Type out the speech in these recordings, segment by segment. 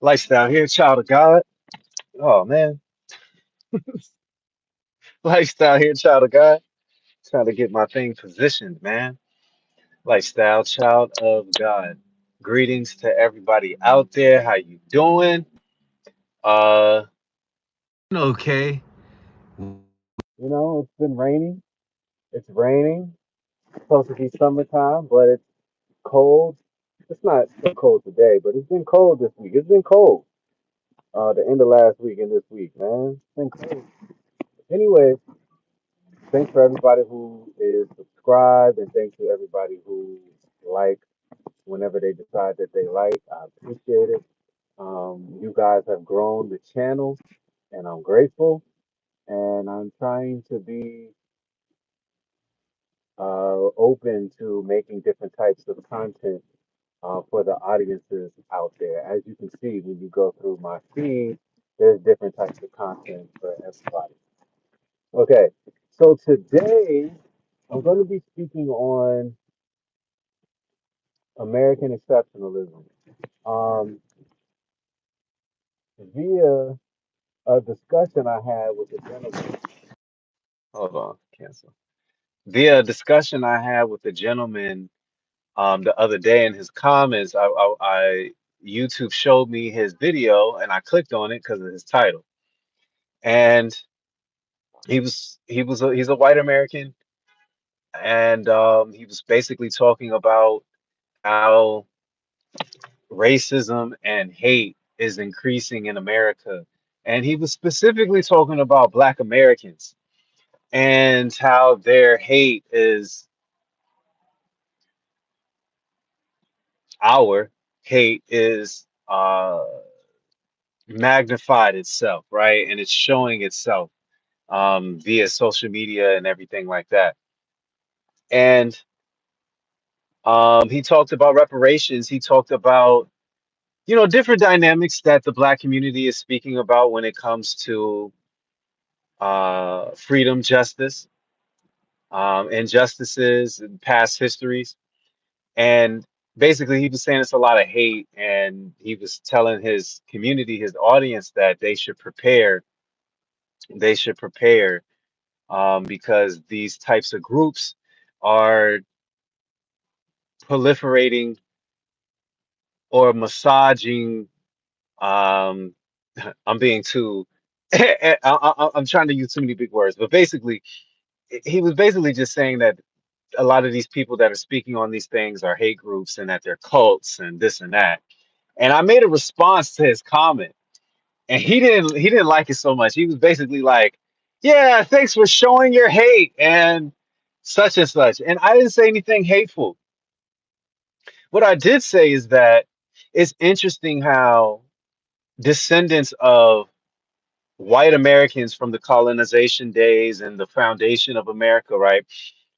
Lifestyle here, child of God. Oh man, lifestyle here, child of God. Trying to get my thing positioned, man. Lifestyle, child of God. Greetings to everybody out there. How you doing? Uh, okay. It's been raining. It's raining. It's supposed to be summertime, but it's cold. It's not so cold today, but it's been cold this week. It's been cold. The end of last week and this week, man. It's been cold. Anyway, thanks for everybody who is subscribed, and thanks to everybody who like whenever they decide that they like. I appreciate it. You guys have grown the channel, and I'm grateful. And I'm trying to be open to making different types of content for the audiences out there. As you can see, when you go through my feed, there's different types of content for everybody. Okay, so today I'm going to be speaking on American exceptionalism via a discussion I had with a gentleman. Hold on, cancel. Via a discussion I had with a gentleman the other day in his comments. YouTube showed me his video and I clicked on it because of his title. And he's a white American, and he was basically talking about how racism and hate is increasing in America. And he was specifically talking about Black Americans and how their hate is our hate is magnified itself, right? And it's showing itself via social media and everything like that. And he talked about reparations. He talked about, different dynamics that the Black community is speaking about when it comes to freedom, justice, injustices, and past histories. And basically, he was saying it's a lot of hate, and he was telling his community, his audience, that they should prepare. They should prepare because these types of groups are proliferating or massaging. Um, I'm being too. I'm trying to use too many big words, but basically, he was basically just saying that a lot of these people that are speaking on these things are hate groups and that they're cults and this and that. And I made a response to his comment, and he didn't like it so much. He was basically like, "Yeah, thanks for showing your hate and such and such." And I didn't say anything hateful. What I did say is that it's interesting how descendants of white Americans from the colonization days and the foundation of America, right?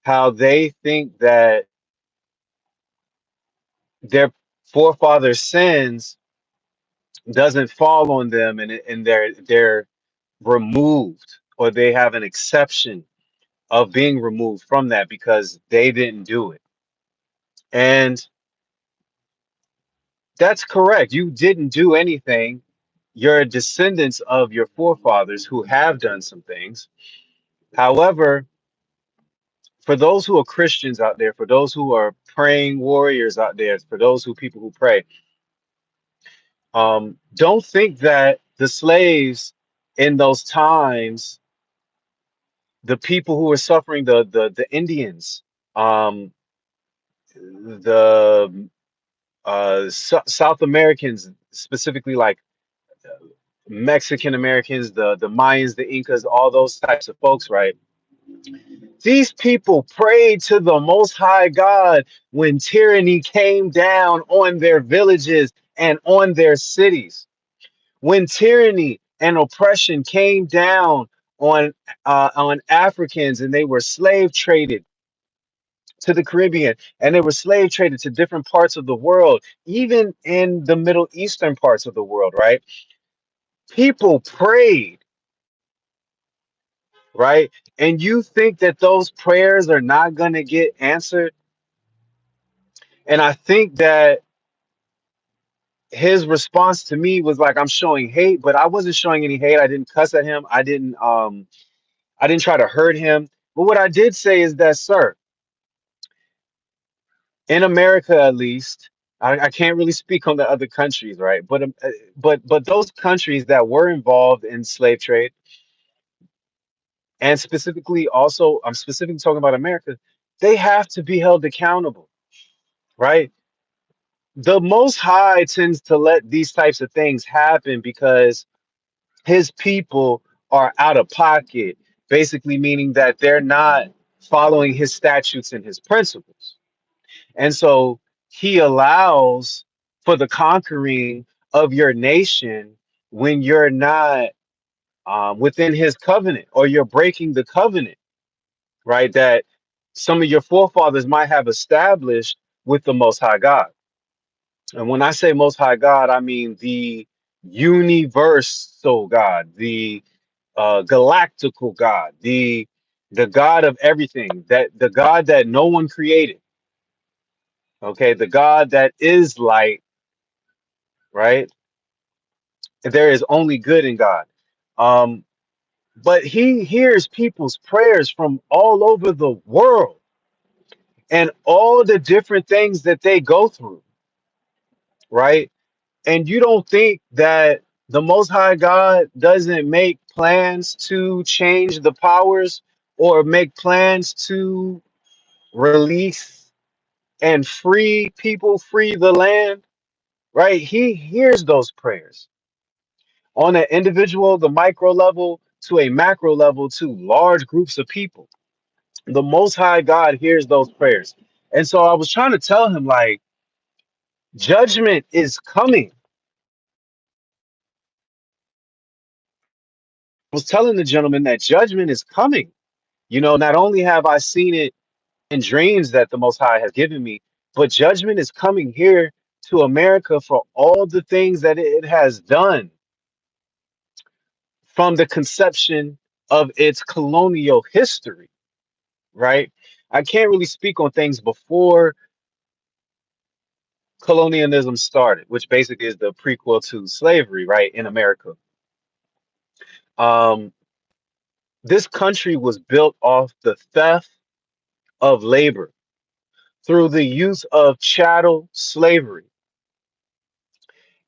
How they think that their forefathers' sins doesn't fall on them, and they're removed, or they have an exception of being removed from that because they didn't do it. And that's correct. You didn't do anything. You're descendants of your forefathers who have done some things. However, for those who are Christians out there, for those who are praying warriors out there, for those who people who pray, don't think that the slaves in those times, the people who were suffering, the Indians, um, the South Americans, specifically like Mexican Americans, the Mayans, the Incas, all those types of folks, right? These people prayed to the Most High God when tyranny came down on their villages and on their cities. When tyranny and oppression came down on Africans, and they were slave traded to the Caribbean, and they were slave traded to different parts of the world, even in the Middle Eastern parts of the world, right? People prayed, right? And you think that those prayers are not going to get answered? And I think that his response to me was like, I'm showing hate, but I wasn't showing any hate. I didn't cuss at him. I didn't try to hurt him. But what I did say is that, sir, in America at least, I can't really speak on the other countries, right? But those countries that were involved in slave trade, and specifically also, I'm specifically talking about America, they have to be held accountable, right? The Most High tends to let these types of things happen because his people are out of pocket, basically meaning that they're not following his statutes and his principles. And so he allows for the conquering of your nation when you're not within his covenant, or you're breaking the covenant, right? That some of your forefathers might have established with the Most High God. And when I say Most High God, I mean the universal God, the galactical God, the God of everything, that the God that no one created. Okay, the God that is light, right? There is only good in God. Um, but he hears people's prayers from all over the world and all the different things that they go through, right? And you don't think that the Most High God doesn't make plans to change the powers, or make plans to release and free people, free the land, right? He hears those prayers on an individual, the micro level, to a macro level, to large groups of people. The Most High God hears those prayers. And so I was trying to tell him, like, judgment is coming. I was telling the gentleman that judgment is coming. You know, not only have I seen it in dreams that the Most High has given me, but judgment is coming here to America for all the things that it has done from the conception of its colonial history, right? I can't really speak on things before colonialism started, which basically is the prequel to slavery, right, in America. Um, this country was built off the theft of labor through the use of chattel slavery.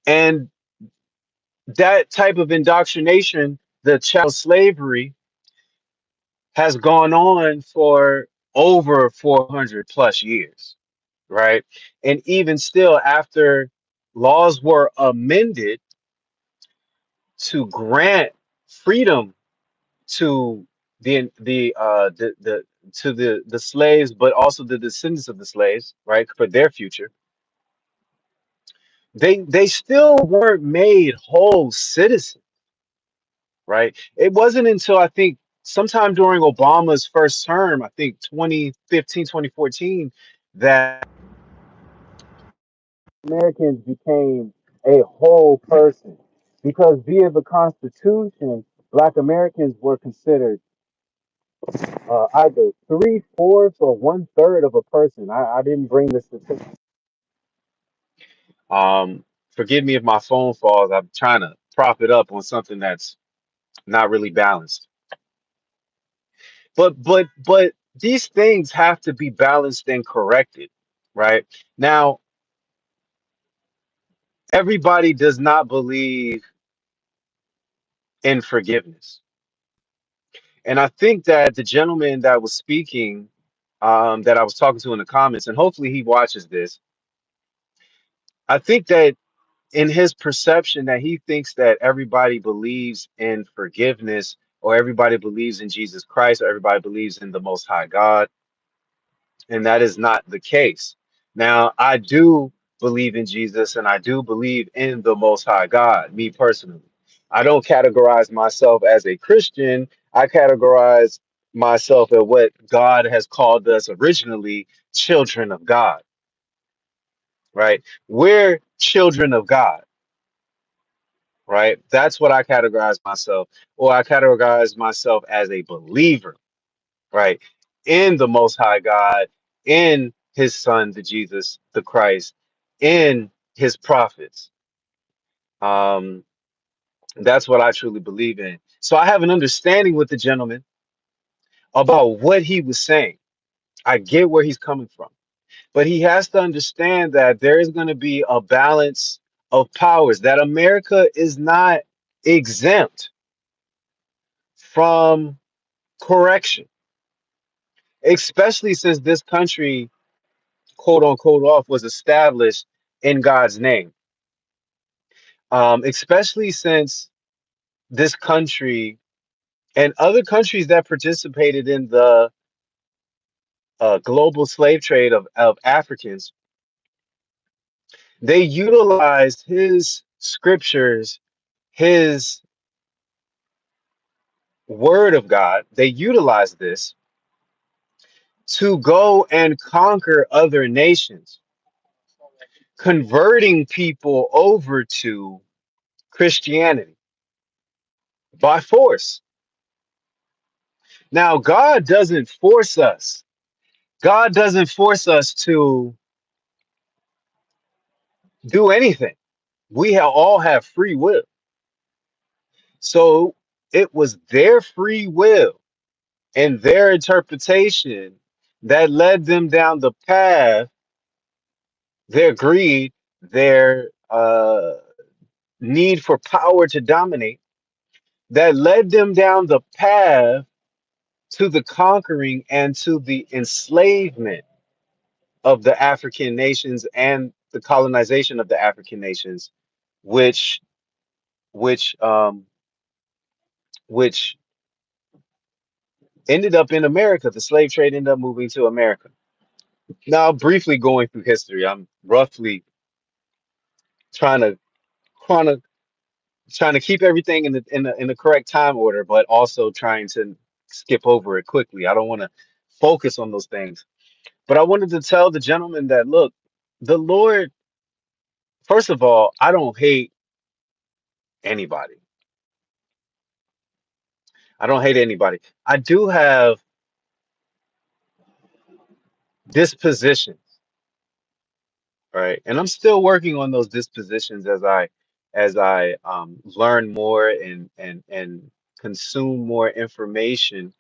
And that type of indoctrination, the chattel slavery, has gone on for over 400 plus years, right? And even still, after laws were amended to grant freedom to the to the slaves, but also the descendants of the slaves, right, for their future, they still weren't made whole citizens, right? It wasn't until I think sometime during Obama's first term, I think 2015, 2014, that Americans became a whole person. Because via the Constitution, Black Americans were considered either three-fourths or one-third of a person. I didn't bring the statistics. Forgive me if my phone falls. I'm trying to prop it up on something that's not really balanced. But these things have to be balanced and corrected, right? Now, everybody does not believe in forgiveness. And I think that the gentleman that was speaking, that I was talking to in the comments, and hopefully he watches this, I think that in his perception, that he thinks that everybody believes in forgiveness, or everybody believes in Jesus Christ, or everybody believes in the Most High God, and that is not the case. Now, I do believe in Jesus, and I do believe in the Most High God, me personally. I don't categorize myself as a Christian. I categorize myself at what God has called us originally, children of God, right? We're children of God, right? That's what I categorize myself, or I categorize myself as a believer, right? In the Most High God, in His Son, the Jesus, the Christ, in His prophets. Um, that's what I truly believe in. So I have an understanding with the gentleman about what he was saying. I get where he's coming from, but he has to understand that there is going to be a balance of powers, that America is not exempt from correction, especially since this country, quote unquote, off was established in God's name. Especially since this country and other countries that participated in the global slave trade of Africans, they utilized his scriptures, his word of God. They utilized this to go and conquer other nations, converting people over to Christianity by force. Now, God doesn't force us. God doesn't force us to do anything. All have free will. So it was their free will and their interpretation that led them down the path, their greed, their need for power to dominate, that led them down the path to the conquering and to the enslavement of the African nations and the colonization of the African nations, which which um, which ended up in America. The slave trade ended up moving to America. Now, briefly going through history, I'm roughly trying to chrono trying to keep everything in the correct time order, but also trying to skip over it quickly. I don't want to focus on those things. But I wanted to tell the gentleman that look, the Lord, first of all, I don't hate anybody. I don't hate anybody. I do have dispositions, right? And I'm still working on those dispositions as I learn more and consume more information,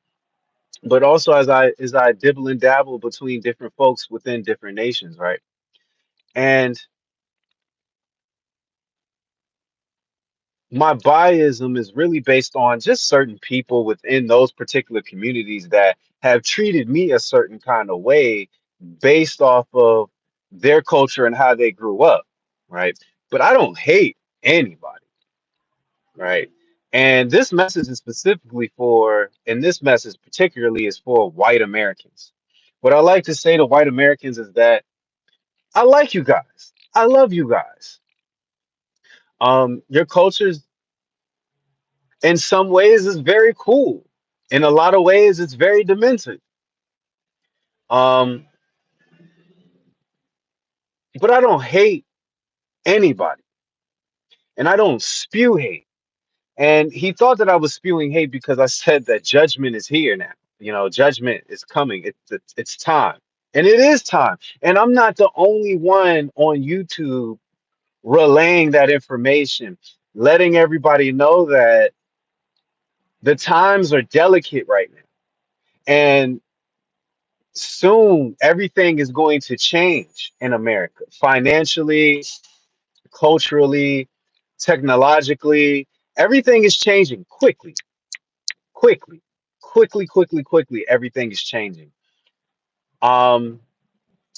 but also as I dibble and dabble between different folks within different nations, right? And my biasm is really based on just certain people within those particular communities that have treated me a certain kind of way based off of their culture and how they grew up, right? But I don't hate anybody, right? And this message is specifically for, and this message particularly is for white Americans. What I like to say to white Americans is that I like you guys. I love you guys. Your cultures in some ways is very cool. In a lot of ways, it's very demented. Um, but I don't hate anybody, and I don't spew hate. And he thought that I was spewing hate because I said that judgment is here now. You know, judgment is coming. It's time, and it is time. And I'm not the only one on YouTube relaying that information, letting everybody know that the times are delicate right now, and soon everything is going to change in America financially, culturally, technologically. Everything is changing quickly, quickly, quickly. Everything is changing. Um,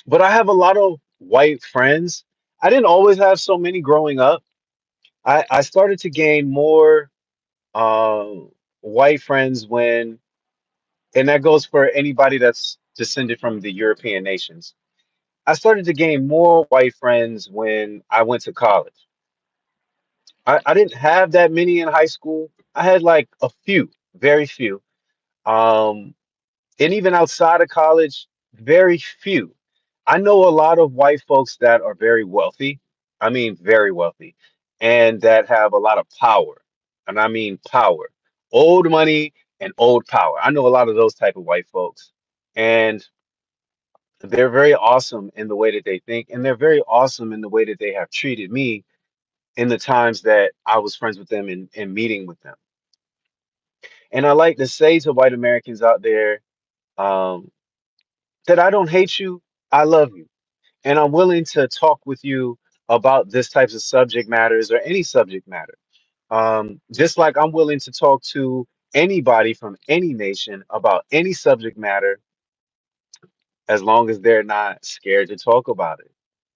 but I have a lot of white friends. I didn't always have so many growing up. I started to gain more white friends when, and that goes for anybody that's descended from the European nations. I started to gain more white friends when I went to college. I didn't have that many in high school. I had like a few, very few. Um, and even outside of college, very few. I know a lot of white folks that are very wealthy. I mean, very wealthy, and that have a lot of power. And I mean power, old money and old power. I know a lot of those type of white folks. And they're very awesome in the way that they think, and they're very awesome in the way that they have treated me in the times that I was friends with them and meeting with them. And I like to say to white Americans out there, um, that I don't hate you, I love you. And I'm willing to talk with you about this types of subject matters or any subject matter. Just like I'm willing to talk to anybody from any nation about any subject matter as long as they're not scared to talk about it,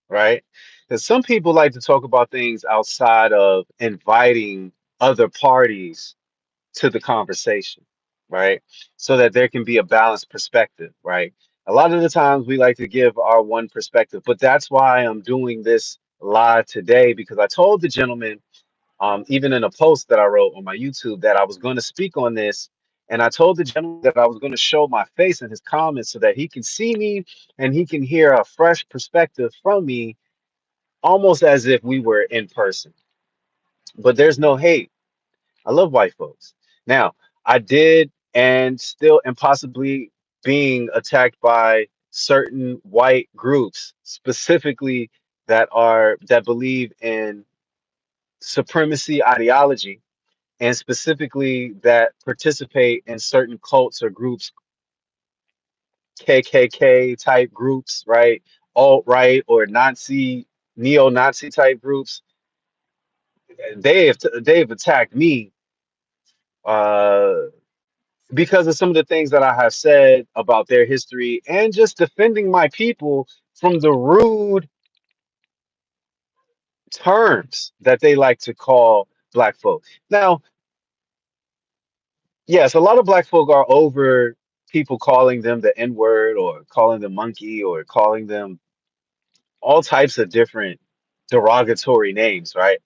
right? Because some people like to talk about things outside of inviting other parties to the conversation, right? So that there can be a balanced perspective, right? A lot of the times we like to give our one perspective, but that's why I'm doing this live today because I told the gentleman, even in a post that I wrote on my YouTube, that I was going to speak on this. And I told the gentleman that I was going to show my face in his comments so that he can see me and he can hear a fresh perspective from me, almost as if we were in person. But there's no hate. I love white folks. Now, I did and still and possibly being attacked by certain white groups, specifically that believe in supremacy ideology and specifically that participate in certain cults or groups, KKK type groups, right? Alt right or Nazi, neo Nazi type groups. They've attacked me uh, because of some of the things that I have said about their history and just defending my people from the rude terms that they like to call black folk. Now, yes, a lot of black folk are over people calling them the N word or calling them monkey or calling them all types of different derogatory names, right?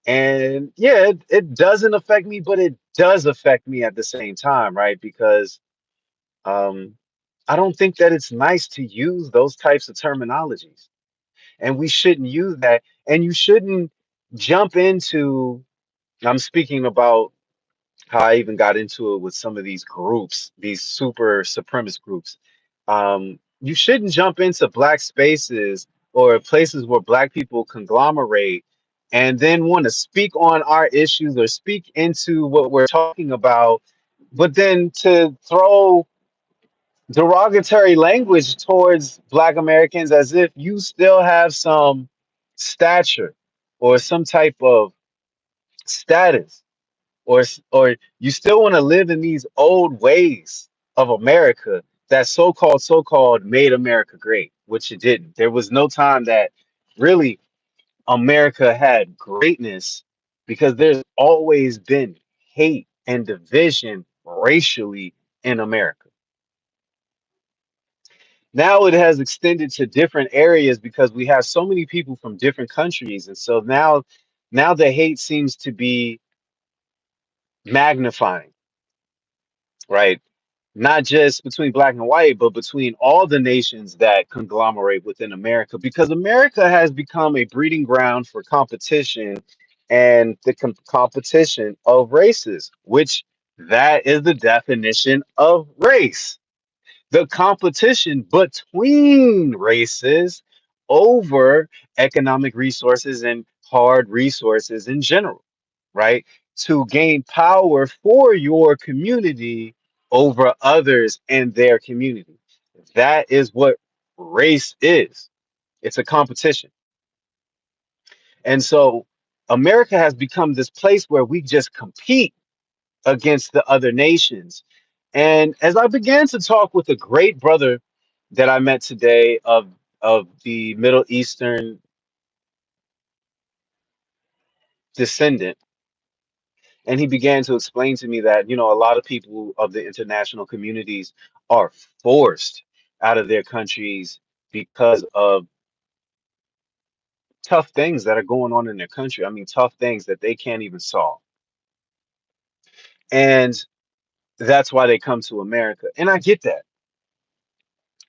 And yeah, it doesn't affect me, but it does affect me at the same time, right? Because um, I don't think that it's nice to use those types of terminologies, and we shouldn't use that. And you shouldn't jump into. I'm speaking about how I even got into it with some of these groups, these super supremacist groups. You shouldn't jump into black spaces or places where black people conglomerate and then want to speak on our issues or speak into what we're talking about, but then to throw derogatory language towards black Americans as if you still have some stature or some type of status or you still want to live in these old ways of America that so-called made America great, which it didn't. There was no time that really America had greatness because there's always been hate and division racially in America. Now it has extended to different areas because we have so many people from different countries, and so now the hate seems to be magnifying, right? Not just between black and white, but between all the nations that conglomerate within America, because America has become a breeding ground for competition and the competition of races, which that is the definition of race, the competition between races over economic resources and hard resources in general, right? To gain power for your community over others and their community. That is what race is. It's a competition. And so America has become this place where we just compete against the other nations. And as I began to talk with a great brother that I met today of the Middle Eastern descendant, and he began to explain to me that, a lot of people of the international communities are forced out of their countries because of tough things that are going on in their country. I mean, tough things that they can't even solve. And that's why they come to America. And I get that.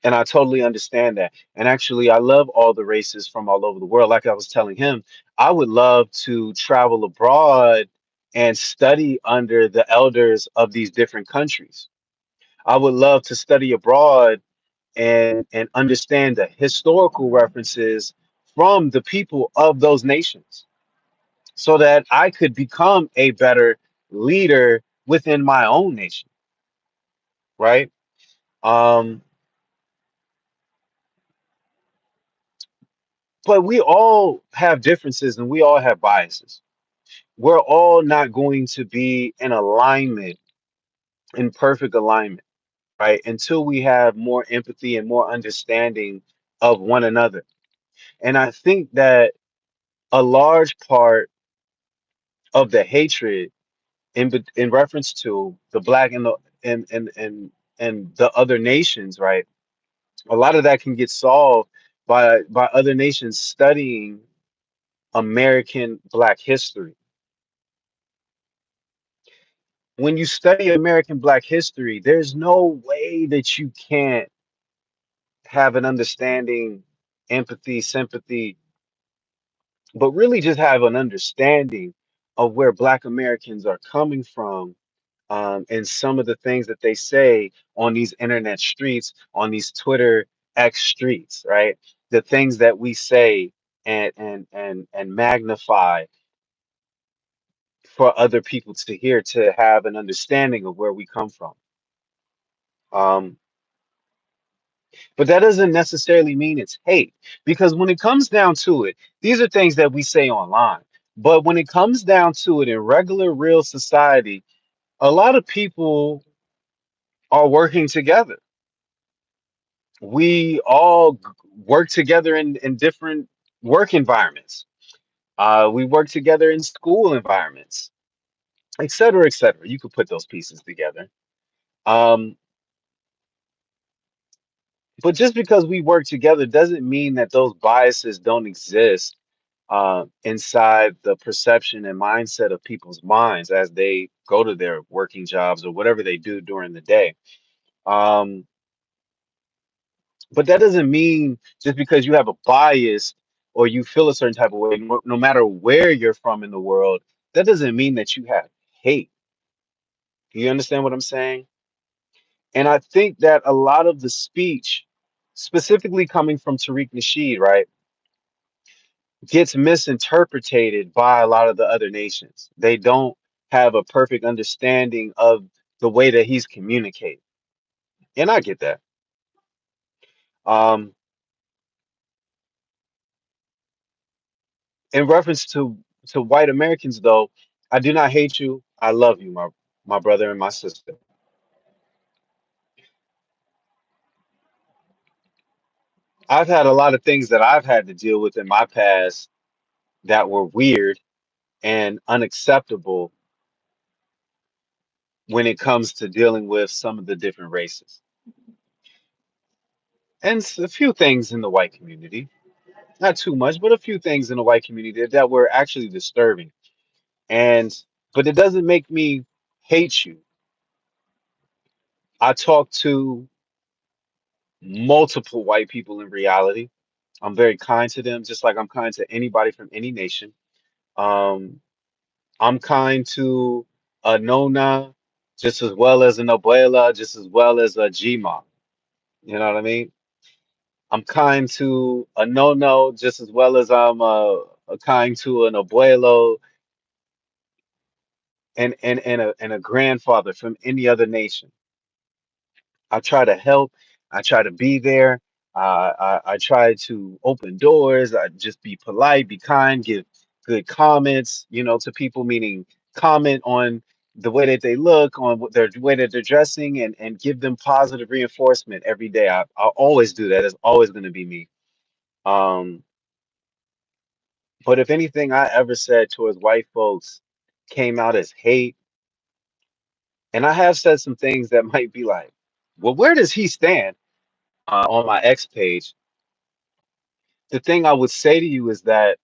And I totally understand that. And actually, I love all the races from all over the world. Like I was telling him, I would love to travel abroad and study under the elders of these different countries. I would love to study abroad and understand the historical references from the people of those nations. so that I could become a better leader within my own nation, right? Um, but we all have differences and we all have biases. We're all not going to be in alignment, in perfect alignment, right? Until we have more empathy and more understanding of one another. And I think that a large part of the hatred in reference to the black and the and the other nations, right? A lot of that can get solved by other nations studying American Black history. When you study American Black history, there's no way that you can't have an understanding, empathy, sympathy, but really just have an understanding of where Black Americans are coming from, and some of the things that they say on these internet streets, on these Twitter X streets, right? The things that we say and magnify for other people to hear, to have an understanding of where we come from. Um, but that doesn't necessarily mean it's hate, because when it comes down to it, these are things that we say online. But when it comes down to it in regular, real society, a lot of people are working together. We all work together in different work environments. We work together in school environments, et cetera, et cetera. You could put those pieces together. Um, but just because we work together doesn't mean that those biases don't exist inside the perception and mindset of people's minds as they go to their working jobs or whatever they do during the day. Um, but that doesn't mean just because you have a bias or you feel a certain type of way, no matter where you're from in the world, that doesn't mean that you have hate. You understand what I'm saying? And I think that a lot of the speech, specifically coming from Tariq Nasheed, right, gets misinterpreted by a lot of the other nations. They don't have a perfect understanding of the way that he's communicating. And I get that. Um, in reference to white Americans, though, I do not hate you. I love you, my brother and my sister. I've had a lot of things that I've had to deal with in my past that were weird and unacceptable when it comes to dealing with some of the different races. And a few things in the white community, not too much, but a few things in the white community that were actually disturbing. And but it doesn't make me hate you. I talk to multiple white people in reality. I'm very kind to them, just like I'm kind to anybody from any nation. Um, I'm kind to a Nona just as well as an Abuela, just as well as a Gma. You know what I mean? I'm kind to a No just as well as I'm a kind to an Abuelo and a grandfather from any other nation. I try to help. I try to be there. I try to open doors. I just be polite, be kind, give good comments, to people, meaning comment on the way that they look, on what their way that they're dressing, and give them positive reinforcement every day. I always do that. It's always going to be me. Um, but if anything I ever said towards white folks came out as hate, and I have said some things that might be like, well, where does he stand on my X page? The thing I would say to you is that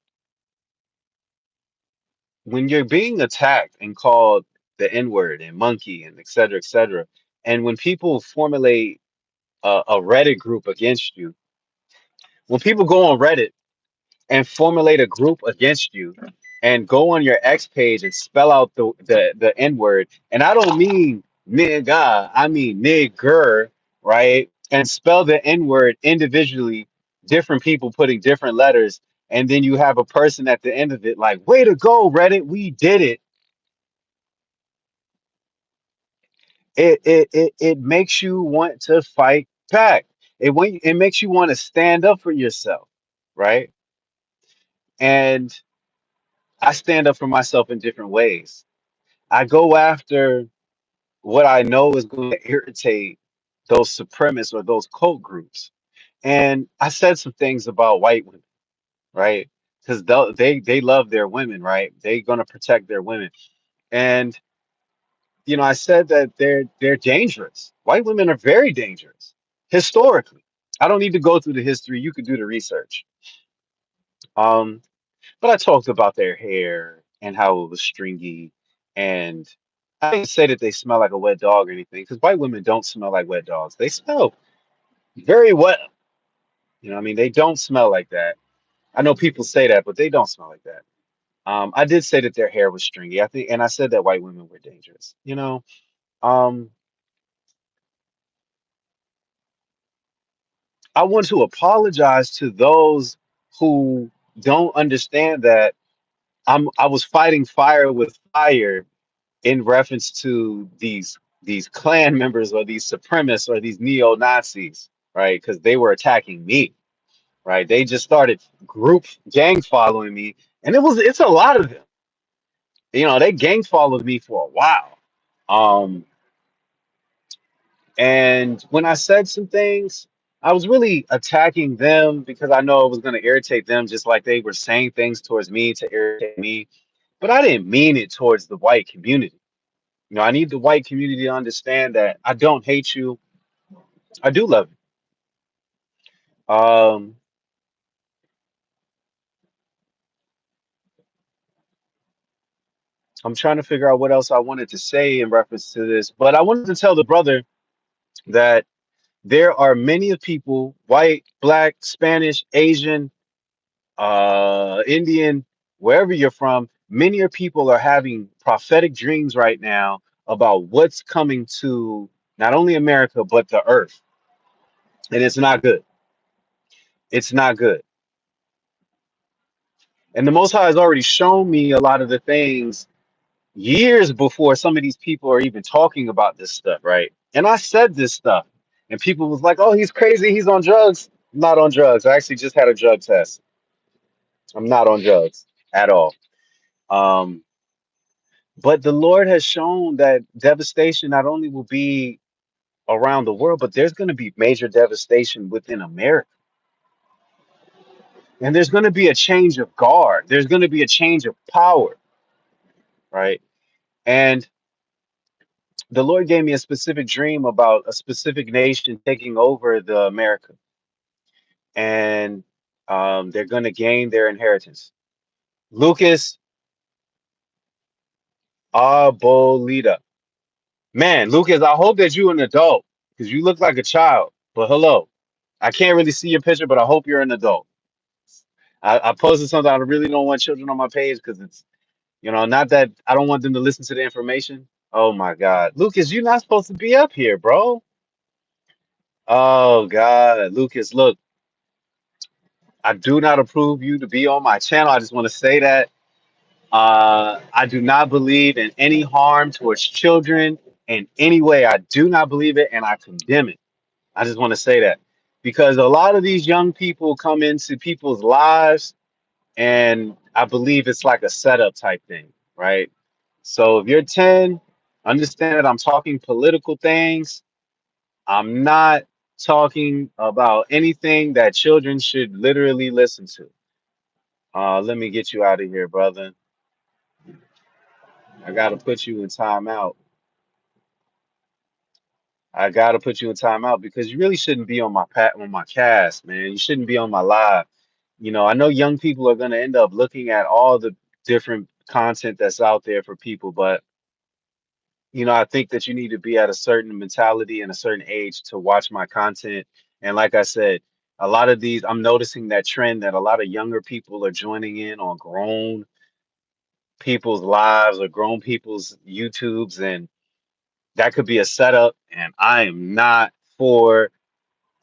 when you're being attacked and called the N word and monkey and et cetera, and when people formulate a Reddit group against you, when people go on Reddit and formulate a group against you and go on your X page and spell out the N word, and I don't mean nigga, I mean nigger, right? And spell the N word individually, different people putting different letters. and then you have a person at the end of it like, way to go, Reddit, we did it. It makes you want to fight back. It makes you want to stand up for yourself, right? And I stand up for myself in different ways. I go after what I know is going to irritate those supremacists or those cult groups. And I said some things about white women, right? Because they love their women, right? They're gonna protect their women. And I said that they're dangerous. White women are very dangerous historically. I don't need to go through the history. You could do the research. Um, but I talked about their hair and how it was stringy, and I didn't say that they smell like a wet dog or anything, because white women don't smell like wet dogs. They smell very wet. What I mean? They don't smell like that. I know people say that, but they don't smell like that. I did say that their hair was stringy. I think, and I said that white women were dangerous. Um, I want to apologize to those who don't understand that I was fighting fire with fire in reference to these Klan members or these supremacists or these neo Nazis, right? Because they were attacking me, right? They just started group gang following me, and it's a lot of them. They gang followed me for a while. Um, and when I said some things, I was really attacking them because I know it was going to irritate them, just like they were saying things towards me to irritate me. But I didn't mean it towards the white community. I need the white community to understand that I don't hate you. I do love you. I'm trying to figure out what else I wanted to say in reference to this, but I wanted to tell the brother that there are many of people, white, black, Spanish, Asian, Indian, wherever you're from, many of people are having prophetic dreams right now about what's coming to not only America but the earth, and it's not good. It's not good. And the Most High has already shown me a lot of the things years before some of these people are even talking about this stuff, right? And I said this stuff, and people was like, "Oh, he's crazy. He's on drugs." I'm not on drugs. I actually just had a drug test. I'm not on drugs at all. Um, but the Lord has shown that devastation not only will be around the world, but there's going to be major devastation within America. And there's going to be a change of guard. There's going to be a change of power, right? And the Lord gave me a specific dream about a specific nation taking over the America, and they're going to gain their inheritance. Lucas Arboleda. Man, Lucas, I hope that you're an adult because you look like a child. But hello, I can't really see your picture, but I hope you're an adult. I posted something. I really don't want children on my page because it's, not that I don't want them to listen to the information. Oh my God, Lucas, you're not supposed to be up here, bro. Oh God, Lucas, look, I do not approve you to be on my channel. I just want to say that I do not believe in any harm towards children in any way. I do not believe it, and I condemn it. I just want to say that because a lot of these young people come into people's lives, and I believe it's like a setup type thing, right? So if you're 10, understand that I'm talking political things. I'm not talking about anything that children should literally listen to. Let me get you out of here, brother. I gotta put you in timeout. I gotta put you in timeout because you really shouldn't be on my cast, man. You shouldn't be on my live. I know young people are gonna end up looking at all the different content that's out there for people, but I think that you need to be at a certain mentality and a certain age to watch my content. And like I said, a lot of these, I'm noticing that trend that a lot of younger people are joining in on grown people's lives or grown people's YouTubes, and that could be a setup. And I am not for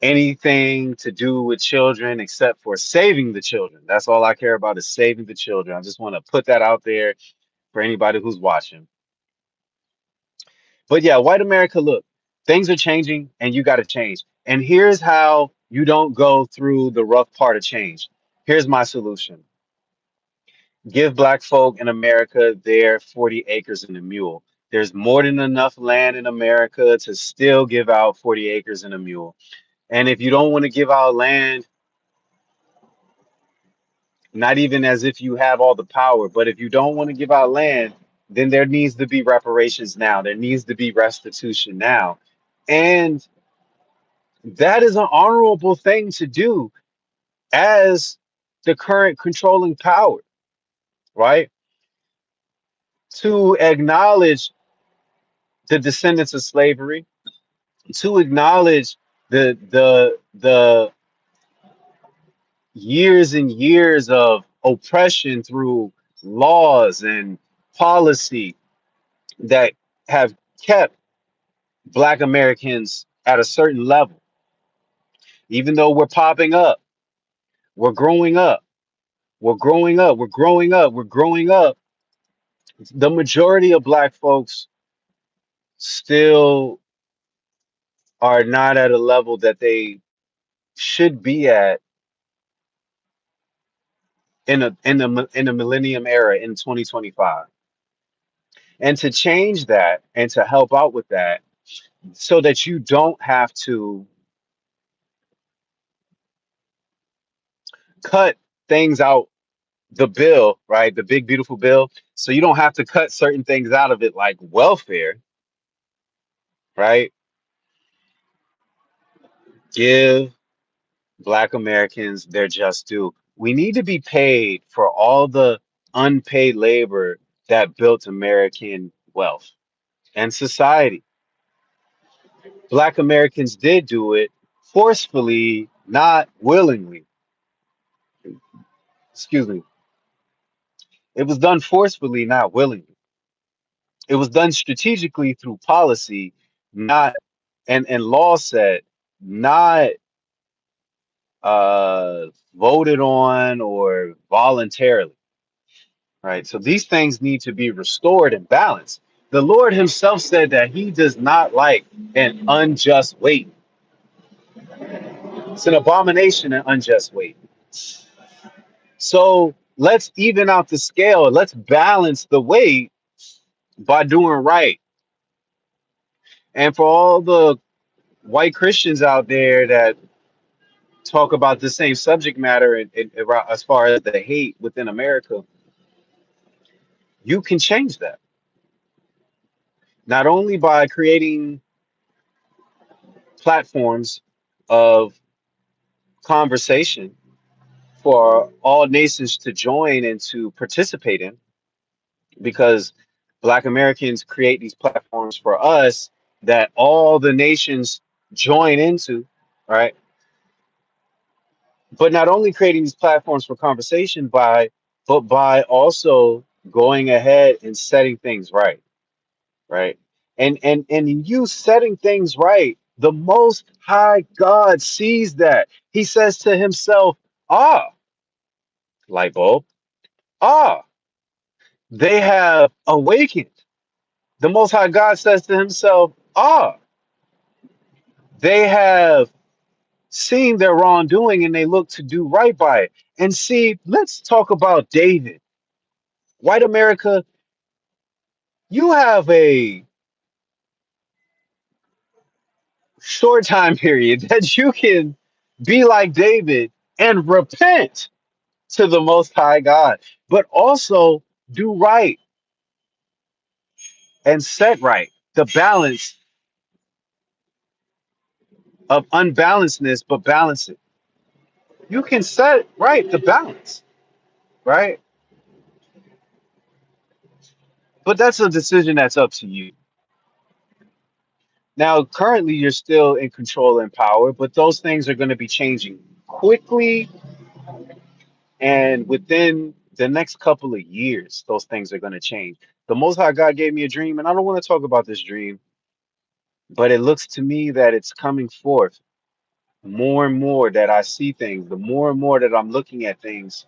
anything to do with children except for saving the children. That's all I care about is saving the children. I just want to put that out there for anybody who's watching. But yeah, white America, look, things are changing and you got to change. And here's how you don't go through the rough part of change. Here's my solution. Give black folk in America their 40 acres and a mule. There's more than enough land in America to still give out 40 acres and a mule. And if you don't want to give out land, not even as if you have all the power, but if you don't want to give out land, then there needs to be reparations now. There needs to be restitution now. And that is an honorable thing to do as the current controlling power, right? To acknowledge the descendants of slavery, to acknowledge the years and years of oppression through laws and policy that have kept black Americans at a certain level. Even though we're popping up, we're growing up, we're growing up, we're growing up, we're growing up, the majority of black folks still are not at a level that they should be at in a millennium era in 2025. And to change that and to help out with that so that you don't have to cut things out the bill, right? The big beautiful bill. So you don't have to cut certain things out of it like welfare, right? Give black Americans their just due. We need to be paid for all the unpaid labor that built American wealth and society. Black Americans did do it forcefully, not willingly. Excuse me. It was done forcefully, not willingly. It was done strategically through policy, not and law set, not voted on or voluntarily. Right. So these things need to be restored and balanced. The Lord Himself said that He does not like an unjust weight. It's an abomination, an unjust weight. So let's even out the scale. Let's balance the weight by doing right. And for all the white Christians out there that talk about the same subject matter as far as the hate within America, you can change that. Not only by creating platforms of conversation for all nations to join and to participate in, because Black Americans create these platforms for us that all the nations join into, right? But not only creating these platforms for conversation but by also going ahead and setting things right, right? And in you setting things right, the Most High God sees that. He says to Himself, "Ah, light bulb, ah, they have awakened." The Most High God says to Himself, "Ah, they have seen their wrongdoing and they look to do right by it." And see, let's talk about David. White America, you have a short time period that you can be like David and repent to the Most High God, but also do right and set right the balance of unbalancedness, but balance it. You can set right the balance, right? But that's a decision that's up to you. Now, currently, you're still in control and power, but those things are going to be changing quickly. And within the next couple of years, those things are going to change. The Most High God gave me a dream, and I don't want to talk about this dream, but it looks to me that it's coming forth. more and more that I see things, the more and more that I'm looking at things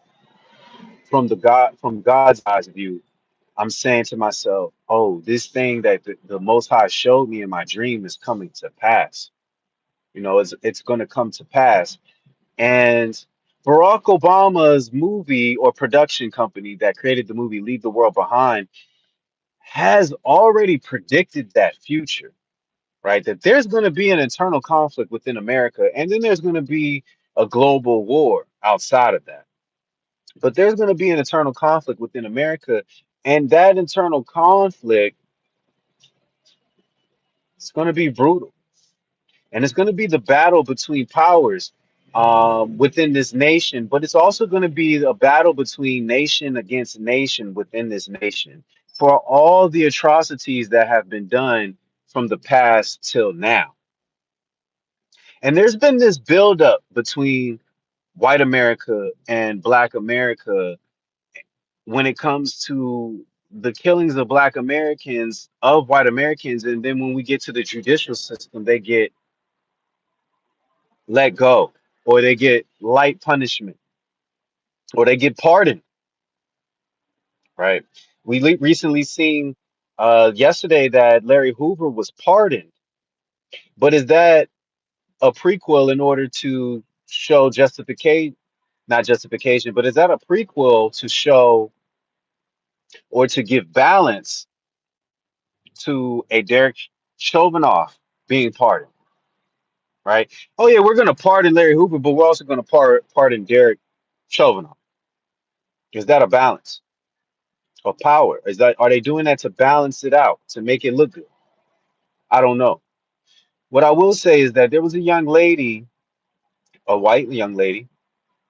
from God's eyes view, I'm saying to myself, oh, this thing that the Most High showed me in my dream is coming to pass. It's going to come to pass. And Barack Obama's movie or production company that created the movie Leave the World Behind has already predicted that future, right? That there's going to be an internal conflict within America, and then there's going to be a global war outside of that. But there's going to be an internal conflict within America, and that internal conflict is going to be brutal. And it's going to be the battle between powers within this nation, but it's also going to be a battle between nation against nation within this nation for all the atrocities that have been done from the past till now. And there's been this buildup between white America and black America when it comes to the killings of black Americans, of white Americans. And then when we get to the judicial system, they get let go, or they get light punishment, or they get pardoned, right? Recently seen yesterday that Larry Hoover was pardoned, but is that a prequel in order to show justification, not justification, but is that a prequel to show or to give balance to a Derek Chauvinoff being pardoned, right? Oh yeah, we're going to pardon Larry Hoover, but we're also going to pardon Derek Chauvinoff. Is that a balance of power? Are they doing that to balance it out, to make it look good? I don't know. What I will say is that there was a young lady, a white young lady,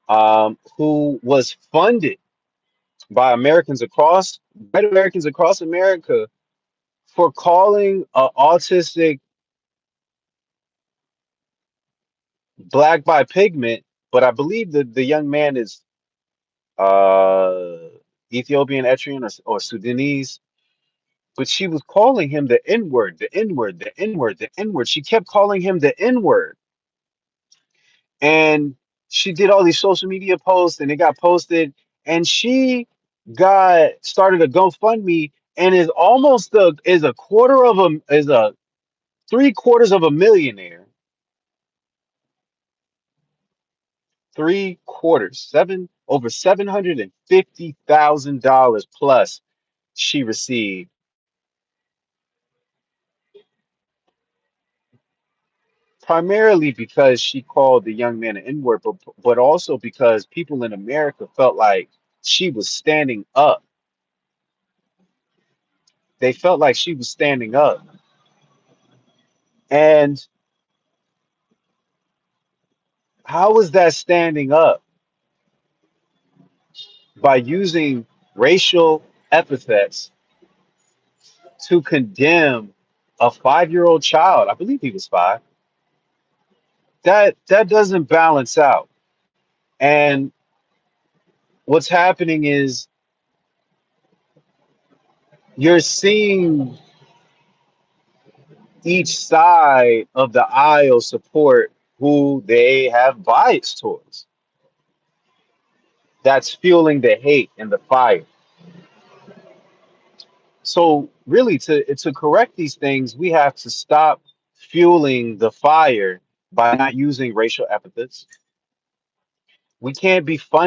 who was funded by white Americans across America for calling an autistic black by pigment, but I believe that the young man is uh, Ethiopian, Eritrean, or Sudanese. But she was calling him the N word, the N word, the N word, the N word. She kept calling him the N word. And she did all these social media posts and it got posted. And she got started a GoFundMe and is a quarter of a is a three-quarters of a millionaire. Three quarters, over $750,000 plus she received, primarily because she called the young man an N-word, but also because people in America felt like she was standing up. They felt like she was standing up. And how was that standing up? By using racial epithets to condemn a 5-year-old child. I believe he was 5. That doesn't balance out. And what's happening is you're seeing each side of the aisle support who they have bias towards. That's fueling the hate and the fire. So really, to correct these things, we have to stop fueling the fire by not using racial epithets. We can't be